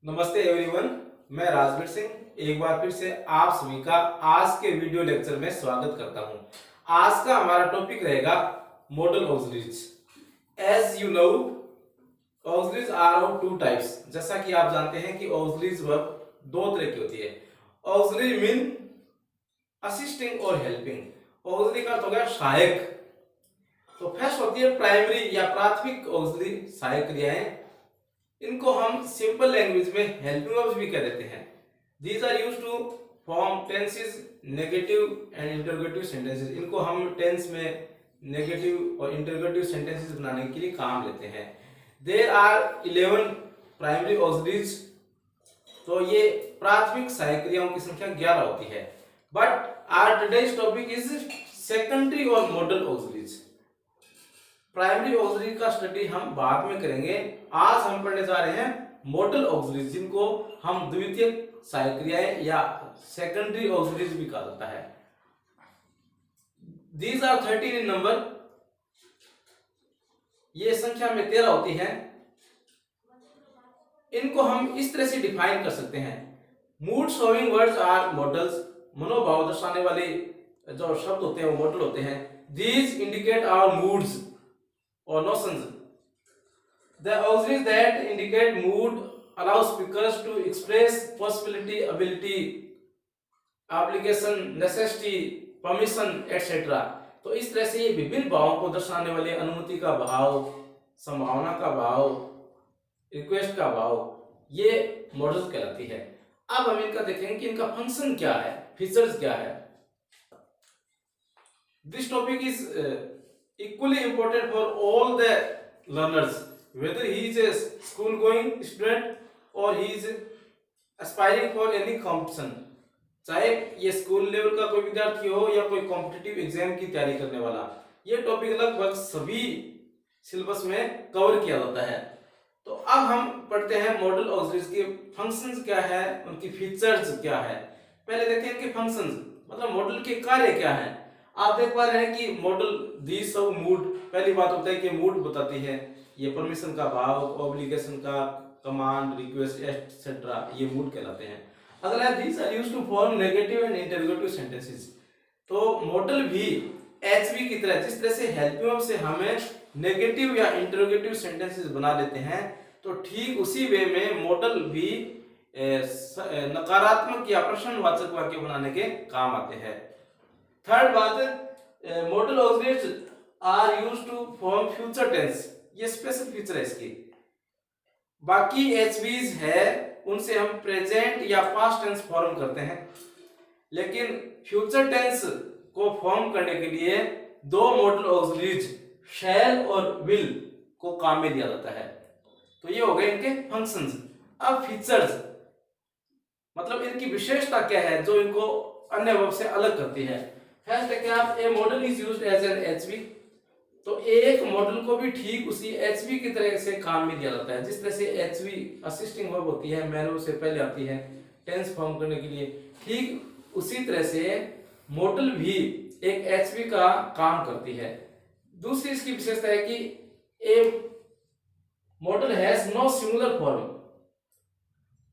नमस्ते एवरीवन, मैं राजवीर सिंह एक बार फिर से आप सभी का आज के वीडियो लेक्चर में स्वागत करता हूं। आज का हमारा टॉपिक रहेगा modal auxiliaries. As you know, auxiliaries are of two types. जैसा कि आप जानते हैं कि ऑक्सिलरीज वर्ब दो तरह की होती है। ऑक्सिलरी मीन असिस्टिंग और हेल्पिंग। ऑक्सिलरी का अर्थ हो गया सहायक। तो फर्स्ट होती है प्राइमरी या प्राथमिक ऑक्सिलरी सहायक क्रियाएं। इनको हम सिंपल लैंग्वेज में हेल्पिंग वर्ब्स भी कह देते हैं। These are used to form tenses, negative and interrogative sentences. इनको हम टेंस में नेगेटिव और इंटरोगेटिव सेंटेंसेस बनाने के लिए काम लेते हैं। There are 11 primary auxiliaries. तो ये प्राथमिक सहायक क्रियाओं की संख्या 11 होती है। But our today's topic is secondary और मॉडल ऑक्सिलरीज। प्राइमरी ऑक्सिलरी का स्टडी हम बाद में करेंगे। आज हम पढ़ने जा रहे हैं मॉडल ऑक्सिलरीज, जिनको हम द्वितीयक सहायक क्रियाएं या सेकेंडरी ऑक्सिलरीज भी कहा जाता है। These are 13 in number. ये संख्या में 13 होती है। इनको हम इस तरह से डिफाइन कर सकते हैं। Mood showing words are modals. मनोभाव दर्शाने वाले जो शब्द होते हैं वो मॉडल होते हैं। These indicate our moods or notions. The auxiliaries that indicate mood allow speakers to express possibility, ability, obligation, necessity, permission, etc. तो इस तरह से ये विभिन्न भावों को दर्शाने वाले अनुमति का भाव, संभावना का भाव, रिक्वेस्ट का भाव, ये मॉडल्स कहलाती है। अब हम इनका देखेंगे कि इनका फंक्शन क्या है, फीचर्स क्या है। This topic is equally important for all the learners, whether he is a school going student or he is aspiring for any competition। चाहे ये स्कूल लेवल का कोई विद्यार्थी हो या कोई कॉम्पिटिटिव एग्जाम की तैयारी करने वाला, ये टॉपिक लगभग सभी सिलेबस में कवर किया जाता है। तो अब हम पढ़ते हैं मॉडल ऑक्सिलरीज के फंक्शंस क्या है, उनकी फीचर्स क्या है। पहले देखते हैं कि फंक्शंस मतलब मॉडल के कार्य क्या है। आप देख पा रहे हैं कि मॉडल दी सब मूड, पहली बात होता है कि मूड बताती है। ये परमिशन का भाव, ऑब्लिगेशन का, कमांड, रिक्वेस्ट एटसेट्रा, ये मूड कहलाते हैं। अगला है these are used to form negative and interrogative sentences. तो मॉडल भी एचवी की तरह, जिस तरह से हेल्पिंग वर्ब से हमें नेगेटिव या इंटरोगेटिव सेंटेंसेस बना देते हैं, तो ठीक उसी वे में मॉडल भी नकारात्मक या प्रश्नवाचक वाक्य बनाने के काम आते हैं। थर्ड बात, modal auxiliaries are used to form future tense. ये स्पेशल फीचर है इसकी। बाकी एचवीज है उनसे हम प्रेजेंट या पास्ट टेंस फॉर्म करते हैं, लेकिन फ्यूचर टेंस को फॉर्म करने के लिए दो मॉडल ऑक्सिलरीज शैल और विल को काम में लिया जाता है। तो ये हो गए इनके फंक्शंस। अब फीचर्स मतलब इनकी विशेषता क्या है जो इनको अन्य वर्ब से अलग करती है। फर्स्ट है कि आप a modal is used as an HV. तो एक मॉडल को भी ठीक उसी एचवी की तरह से काम में लिया जाता है। जिस तरह से एचवी असिस्टिंग वर्ब होती है, मैन से पहले आती है टेंस फॉर्म करने के लिए, ठीक उसी तरह से मॉडल भी एक एचवी का काम करती है। दूसरी इसकी विशेषता है कि a modal has no singular form.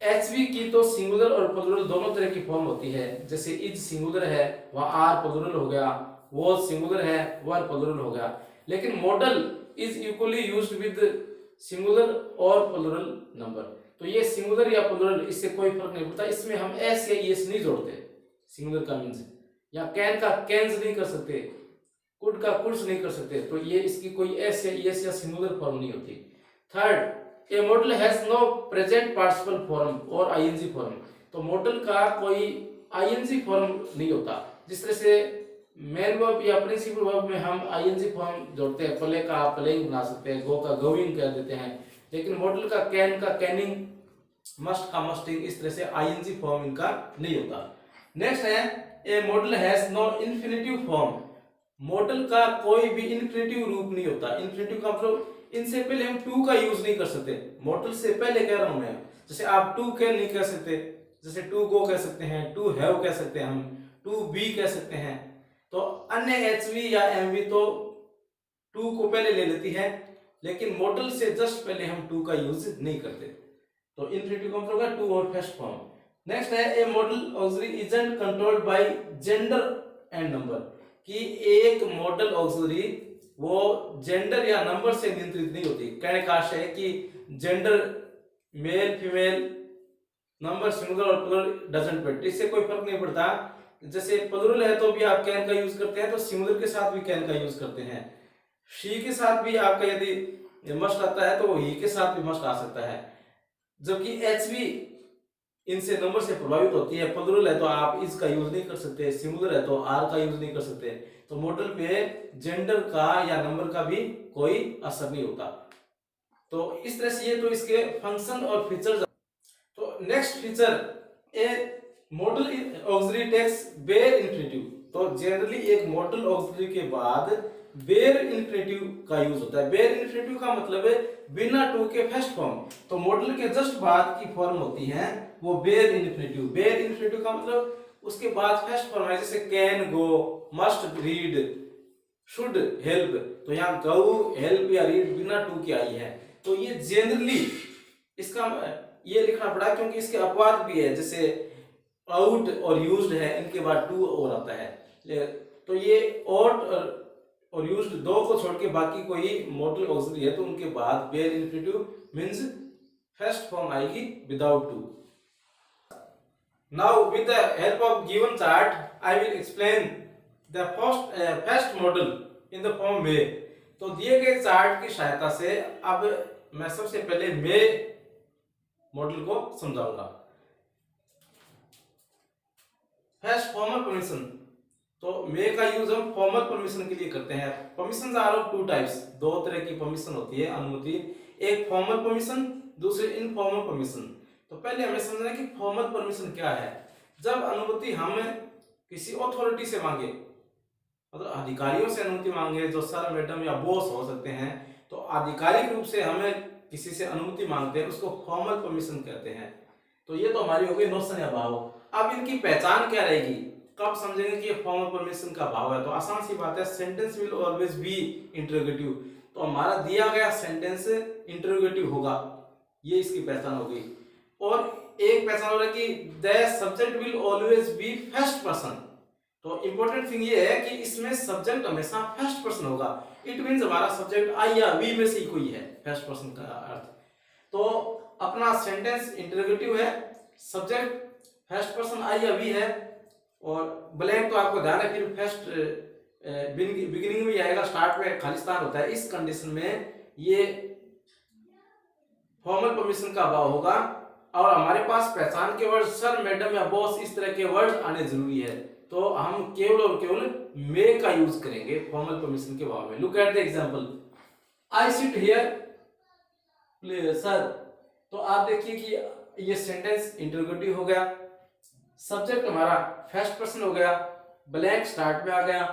HV की तो सिंगुलर और प्लूरल दोनों तरह की फॉर्म होती है। जैसे इज सिंगुलर है, वह आर प्लूरल हो गया, वो सिंगुलर है, वह प्लूरल हो गया। लेकिन model is equally used with singular और प्लूरल नंबर। तो ये सिंगुलर या प्लूरल, इससे कोई फर्क नहीं पड़ता। इसमें हम एस या एस नहीं जोड़ते। सिंगुलर का मीन्स या कैन का कैंस नहीं कर सकते, कुड का कुड्स नहीं कर सकते। तो ये इसकी कोई एस या एस या सिंगुलर फॉर्म नहीं होती। Third, a modal has no present participle form और आईएनजी फॉर्म। तो मॉडल का कोई आईएनजी फॉर्म नहीं होता। जिस तरह से मेन वर्ब या प्रिंसिपल वर्ब में हम आईएनजी फॉर्म जोड़ते हैं, प्ले का प्लेइंग बना सकते हैं, गो का गोइंग कर देते हैं। लेकिन मॉडल का कैन का कैनिंग, मस्ट का मस्टिंग, इस तरह से आईएनजी फॉर्म इनका नहीं होता। नेक्स्ट है a modal has no infinitive form. Modal का कोई भी इन्फिनेटिव रूप नहीं होता। इन्फिनेटिव का मतलब इनसे पहले हम टू का यूज नहीं कर सकते। मॉडल से पहले कह रहा हूं मैं, जैसे आप टू कैन नहीं कह सकते, जैसे टू गो कह सकते हैं, टू हैव कह सकते हैं, हम टू बी कह सकते हैं। तो अन्य एचवी या एमवी तो टू को पहले ले लेती है, लेकिन मॉडल से जस्ट पहले हम टू का यूज नहीं करते। तो इन्फिनिटिव का मतलब होगा टू और फर्स्ट फॉर्म। नेक्स्ट है a modal auxiliary isn't controlled by gender and number, कि एक मॉडल ऑक्सिलरी वो जेंडर या नंबर से नियंत्रित नहीं होती। कहने का आशय है कि gender male female number singular और प्लूरल डजंट मैटर, इससे कोई फर्क नहीं पड़ता। जैसे प्लूरल है तो भी आप कैन का यूज करते हैं, तो सिंगुलर के साथ भी कैन का यूज करते हैं। शी के साथ भी आपका यदि मस्ट आता है तो ही के साथ भी मस्ट आ सकता है। जबकि एच भी इनसे नंबर से प्रभावित होती है। प्लूरल है तो आप इस का यूज नहीं कर सकते, सिंगुलर है तो आर का यूज नहीं कर सकते। तो मॉडल पे जेंडर का या नंबर का भी कोई असर नहीं होता। तो इस तरह से ये तो इसके फंक्शन और फीचर्स। तो next feature, a modal auxiliary takes bare infinitive. तो जनरली एक मॉडल ऑक्सिलरी के बाद बेयर इन्फिनिटिव का यूज होता है। बेयर इन्फिनिटिव का मतलब है बिना टू के फर्स्ट फॉर्म। तो मॉडल के जस्ट बाद की फॉर्म होती है वो बेयर इन्फिनिटिव। बेयर इन्फिनिटिव का मतलब उसके बाद फर्स्ट फॉर्म है, जैसे can go, must read, should help. तो यहाँ गो, हेल्प या रीड बिना टू के आई है। तो ये जनरली इसका ये लिखना पड़ा क्योंकि इसके अपवाद भी है, जैसे आउट और यूज्ड है, इनके बाद टू और आता है। तो ये आउट और यूज्ड दो को छोड़ के बाकी कोई मॉडल ऑक्सिलरी है तो उनके बाद bare infinitive means first form आएगी without to. Now with the help of given chart I will explain the first modal in the form may. तो दिए गए चार्ट की सहायता से अब मैं सबसे पहले मे मॉडल को समझाऊंगा। फर्स्ट फॉर्मल परमिशन, तो मे का यूज हम फॉर्मल परमिशन के लिए करते हैं। Permissions are of two types, दो तरह की परमिशन होती है, अनुमति। एक फॉर्मल परमिशन, दूसरी इनफॉर्मल परमिशन। तो पहले हमें समझना है कि फॉर्मल परमिशन क्या है। जब अनुमति हम किसी अथॉरिटी से मांगे, मतलब अधिकारियों से अनुमति मांगे, जो सर मैडम या बॉस हो सकते हैं, तो आधिकारिक रूप से हमें किसी से अनुमति मांगते हैं, उसको फॉर्मल परमिशन कहते हैं। तो ये तो हमारी हो गई नोशन या भाव। अब इनकी पहचान क्या रहेगी, कब समझेंगे कि ये फॉर्मल परमिशन का भाव है। तो आसान सी बात है, sentence will always be interrogative. तो हमारा दिया गया सेंटेंस इंटरोगेटिव होगा, ये इसकी पहचान होगी। और एक पहचान हो रहा है कि the subject will always be first person. तो इंपॉर्टेंट थिंग ये है कि इसमें सब्जेक्ट हमेशा फर्स्ट पर्सन होगा। इट मींस हमारा सब्जेक्ट आई या वी में से ही कोई है, फर्स्ट पर्सन का अर्थ। तो अपना सेंटेंस इंटरोगेटिव है, सब्जेक्ट फर्स्ट पर्सन आई या वी है, और ब्लैंक तो आपको ध्यान है, फिर फर्स्ट बिगिनिंग में आएगा, स्टार्ट में खालिस्तान होता है। इस कंडीशन में ये फॉर्मल परमिशन का अभाव होगा। और हमारे पास पहचान के वर्ड सर मैडम या बॉस, इस तरह के वर्ड आने जरूरी है। तो हम केवल और केवल मे का यूज करेंगे फॉर्मल परमिशन के भाव में। Look at the example, I sit here sir. तो आप देखिए कि ये सेंटेंस इंटरोगेटिव हो गया, सब्जेक्ट हमारा फर्स्ट पर्सन हो गया, ब्लैंक स्टार्ट में आ गया,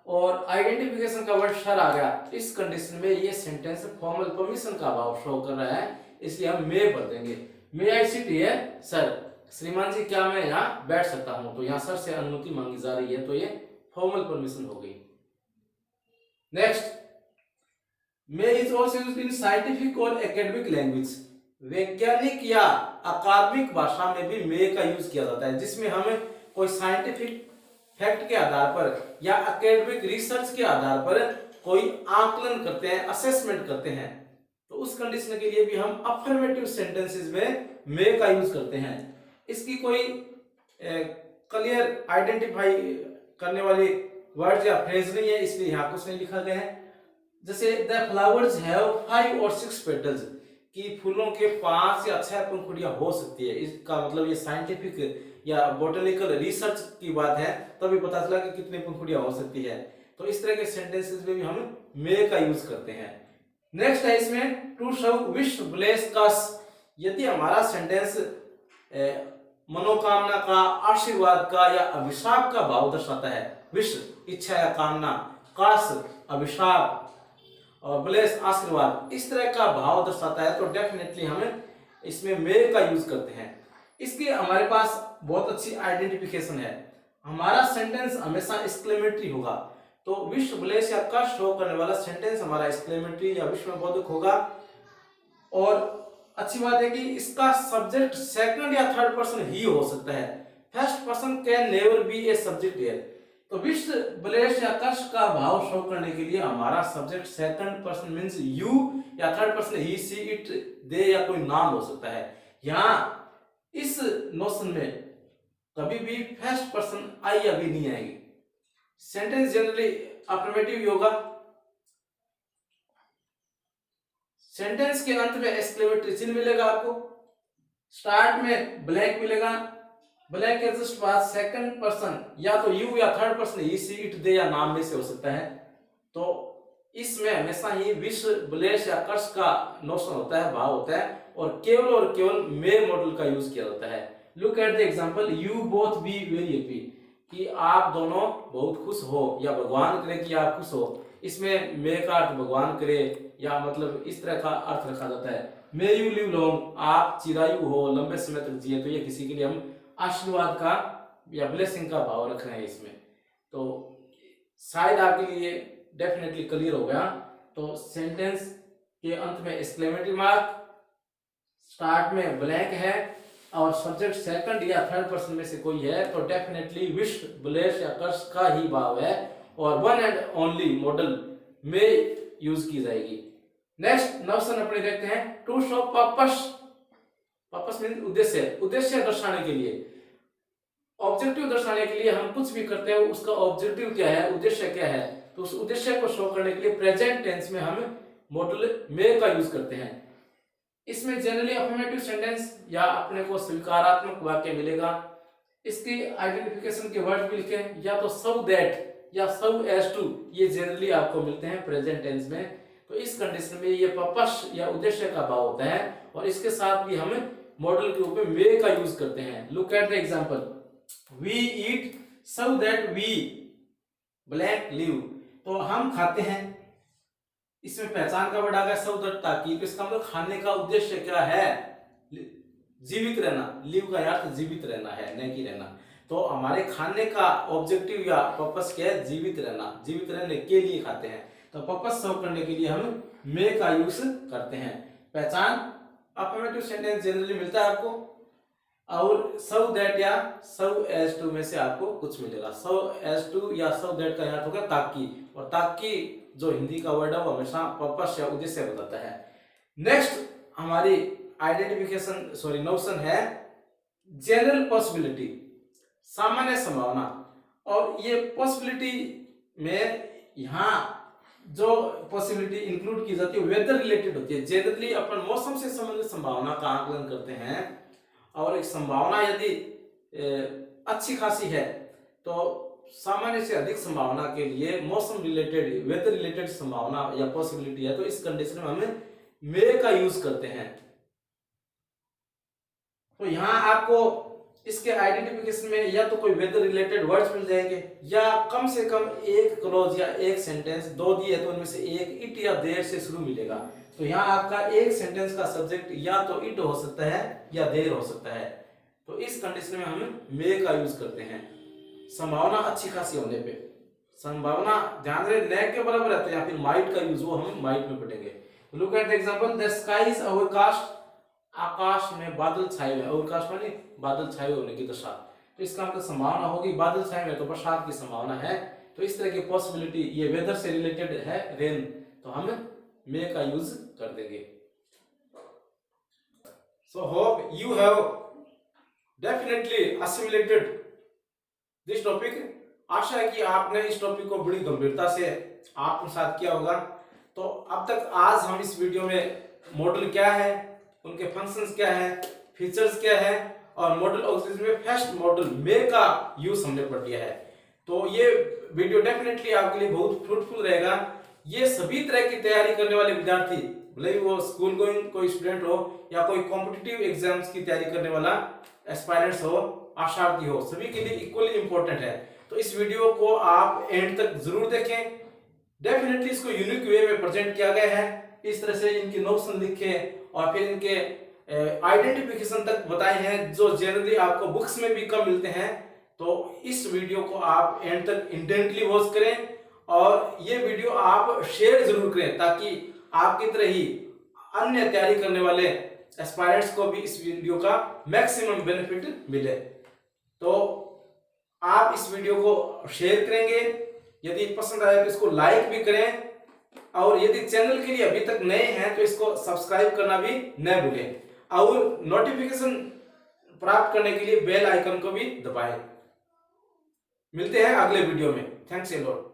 और आइडेंटिफिकेशन का वर्ड सर आ गया। इस कंडीशन में ये सेंटेंस फॉर्मल परमिशन का अभाव शो कर रहा है, इसलिए हम मे भर देंगे। मे आई सिट हियर सर, श्रीमान जी क्या मैं यहाँ बैठ सकता हूं। तो यहाँ सर से अनुमति मांगी जा रही है, तो ये फॉर्मल परमिशन हो गई। Next, may is also used in scientific और एकेडमिक लैंग्वेज। वैज्ञानिक या अकादमिक भाषा में भी मे का यूज किया जाता है, जिसमें हम कोई साइंटिफिक फैक्ट के आधार पर या एकेडमिक रिसर्च के आधार पर कोई आकलन करते हैं, असेसमेंट करते हैं। तो उस कंडीशन के लिए भी हम अफर्मेटिव सेंटेंसेस में मे का यूज करते हैं। इसकी कोई क्लियर आइडेंटिफाई करने वाली वर्ड या फ्रेज नहीं है, इसलिए यहाँ कुछ नहीं लिखा गया है। जैसे द फ्लावर्स हैव 5 और 6 पेटल्स, कि फूलों के 5 या 6 पंखुड़ियां हो सकती है। इसका मतलब ये साइंटिफिक या बोटेनिकल रिसर्च की बात है, तभी पता चला कि कितनी पंखुड़ियां हो सकती है। तो इस तरह के सेंटेंसेस में भी हम मे का यूज करते हैं। नेक्स्ट है इसमें टू शो विश ब्लेस कस। यदि हमारा सेंटेंस मनोकामना का, आशीर्वाद का या अभिशाप का भाव दर्शाता है, विश इच्छा या कामना, कास अभिशाप और ब्लेस आशीर्वाद, इस तरह का भाव दर्शाता है, तो डेफिनेटली हमें इसमें मे का यूज करते हैं। इसके हमारे पास बहुत अच्छी आइडेंटिफिकेशन है। हमारा सेंटेंस हमेशा एक्सक्लेमेटरी होगा। तो विश ब्लेस या का शो करने वाला सेंटेंस हमारा एक्सक्लेमेटरी या विश्वबोधक होगा। और अच्छी बात है कि इसका सब्जेक्ट सेकंड या थर्ड पर्सन ही हो सकता है, first person can never be a subject here. तो विश ब्लेस या कर्ष का भाव शो करने के लिए हमारा subject second person means you या third person he she it they या कोई नाम हो सकता है। यहाँ इस नोशन में कभी भी फर्स्ट पर्सन आई या बी नहीं आएगी। सेंटेंस जनरली अफर्मेटिव होगा। सेंटेंस के अंत में एक्सक्लेमेटरी चिन्ह मिलेगा आपको, स्टार्ट में ब्लैंक मिलेगा, ब्लैंक के जस्ट बाद सेकंड पर्सन या तो यू या third person he she it they या नाम में से हो सकता है। तो इसमें हमेशा ही विश ब्लेस या कर्ष का नोशन होता है, भाव होता है और केवल मे मॉडल का यूज किया जाता है। Look at the example, you both be very happy, कि आप दोनों बहुत खुश हो या भगवान करे कि आप खुश हो। इसमें मे का अर्थ भगवान करे या मतलब इस तरह का अर्थ रखा जाता है। मे यू लिव लॉन्ग, आप चिरायु हो, लंबे समय तक जिए, तो ये किसी के लिए हम आशीर्वाद का या ब्लेसिंग का भाव रख रहे हैं इसमें। तो शायद आपके लिए डेफिनेटली क्लियर हो गया। तो सेंटेंस के अंत में एक्सक्लेमेटरी मार्क, स्टार्ट में ब्लैंक है और सब्जेक्ट सेकंड या थर्ड पर्सन में से कोई है तो डेफिनेटली विश ब्लेस या कर्ष का ही भाव है और वन एंड ओनली मॉडल में यूज की जाएगी। नेक्स्ट नोशन अपने देखते हैं, to show purpose. Purpose mean उद्देश्य, उद्देश्य दर्शाने के लिए, ऑब्जेक्टिव दर्शाने के लिए हम कुछ भी करते हैं उसका ऑब्जेक्टिव क्या है, उद्देश्य क्या है, तो उस उद्देश्य को शो करने के लिए प्रेजेंट टेंस में हम मॉडल में का यूज करते हैं। इसमें जनरली अफर्मेटिव सेंटेंस या अपने को स्वीकारात्मक वाक्य मिलेगा। इसकी आइडेंटिफिकेशन के वर्ड भी लिखें, या तो सो दैट या सो एज टू, ये जनरली आपको मिलते हैं प्रेजेंट टेंस में। तो इस कंडीशन में ये पर्पस या उद्देश्य का भाव होता है और इसके साथ भी हम मॉडल के रूप में वे का यूज करते हैं। Look at the example, we eat so that we blank live, तो हम खाते हैं, इसमें पहचान का वर्ड आ गया सो दैट, ताकि, तो इसका मतलब खाने का उद्देश्य क्या है, जीवित रहना। लिव का अर्थ जीवित रहना है, न कि रहना। तो हमारे खाने का ऑब्जेक्टिव या पर्पस क्या है, जीवित रहना, जीवित रहने के लिए खाते हैं। तो पर्पस शो करने के लिए हम मे का यूज करते हैं। पहचान अफर्मेटिव सेंटेंस जनरली मिलता है आपको, और सो दैट या सो एज टू में से आपको कुछ मिलेगा। सो एज टू या सो दैट का अर्थ होगा ताकि, और ताकि जो हिंदी का वर्ड है वो हमेशा पर्पस या उद्देश्य बताता है। नेक्स्ट हमारी आइडेंटिफिकेशन नोशन है जनरल पॉसिबिलिटी, सामान्य संभावना। और ये पॉसिबिलिटी में यहाँ जो पॉसिबिलिटी इंक्लूड की जाती है वेदर रिलेटेड होती है। जनरली अपन मौसम से संबंधित संभावना का आकलन करते हैं और एक संभावना यदि अच्छी खासी है तो सामान्य से अधिक संभावना के लिए मौसम रिलेटेड वेदर रिलेटेड संभावना या पॉसिबिलिटी है, तो इस कंडीशन में हमें मे का यूज करते हैं। तो यहाँ आपको इसके आइडेंटिफिकेशन में या तो कोई वेदर रिलेटेड वर्ड्स मिल जाएंगे या कम से कम एक क्लॉज या एक सेंटेंस, दो दिए तो उनमें से एक इट या देर से शुरू मिलेगा। तो यहाँ आपका एक सेंटेंस का सब्जेक्ट या तो इट हो सकता है या देर हो सकता है। तो इस कंडीशन में हम मे का यूज करते हैं संभावना अच्छी खासी होने पे। संभावना ध्यान रहे न के बराबर है तो या फिर माइट का यूज वो हम माइट में पढ़ेंगे। Look at the example, the sky is overcast, आकाश में बादल छाए हुए। ओवरकास्ट माने बादल छाए होने की दशा, तो इसका मतलब संभावना होगी बादल छाए हुए तो बरसात की संभावना है। तो इस तरह की पॉसिबिलिटी ये वेदर से रिलेटेड है, रेन, तो हम मे का यूज कर देंगे। So hope you have definitely assimilated this topic. आशा है कि आपने इस टॉपिक को बड़ी गंभीरता से आत्मसात किया होगा। तो अब तक आज हम इस वीडियो में मॉडल क्या है, उनके फंक्शंस क्या है, फीचर्स क्या है और मॉडल ऑक्सिलरी में फर्स्ट मॉडल मे का यूज हमने पढ़ लिया है। तो ये वीडियो डेफिनेटली आपके लिए बहुत फ्रूटफुल रहेगा। ये सभी तरह की तैयारी करने वाले विद्यार्थी, भले वो स्कूल गोइंग कोई स्टूडेंट हो या कोई कॉम्पिटिटिव एग्जाम्स की तैयारी करने वाला एस्पायरेंट्स हो, आशार्थी हो, सभी के लिए इक्वली इंपॉर्टेंट है। तो इस वीडियो को आप एंड तक जरूर देखें। डेफिनेटली इसको यूनिक वे में प्रेजेंट किया गया है, इस तरह से इनकी नोशन लिखे और फिर इनके आइडेंटिफिकेशन तक बताए हैं जो जनरली आपको बुक्स में भी कम मिलते हैं। तो इस वीडियो को आप एंड तक इंटेंटली वॉच करें और ये वीडियो आप शेयर जरूर करें ताकि आपकी तरह ही अन्य तैयारी करने वाले एस्पायरेंट्स को भी इस वीडियो का मैक्सिमम बेनिफिट मिले। तो आप इस वीडियो को शेयर करेंगे, यदि पसंद आए तो इसको लाइक भी करें, और यदि चैनल के लिए अभी तक नए हैं तो इसको सब्सक्राइब करना भी न भूलें, और नोटिफिकेशन प्राप्त करने के लिए बेल आइकन को भी दबाएं। मिलते हैं अगले वीडियो में। Thanks a lot.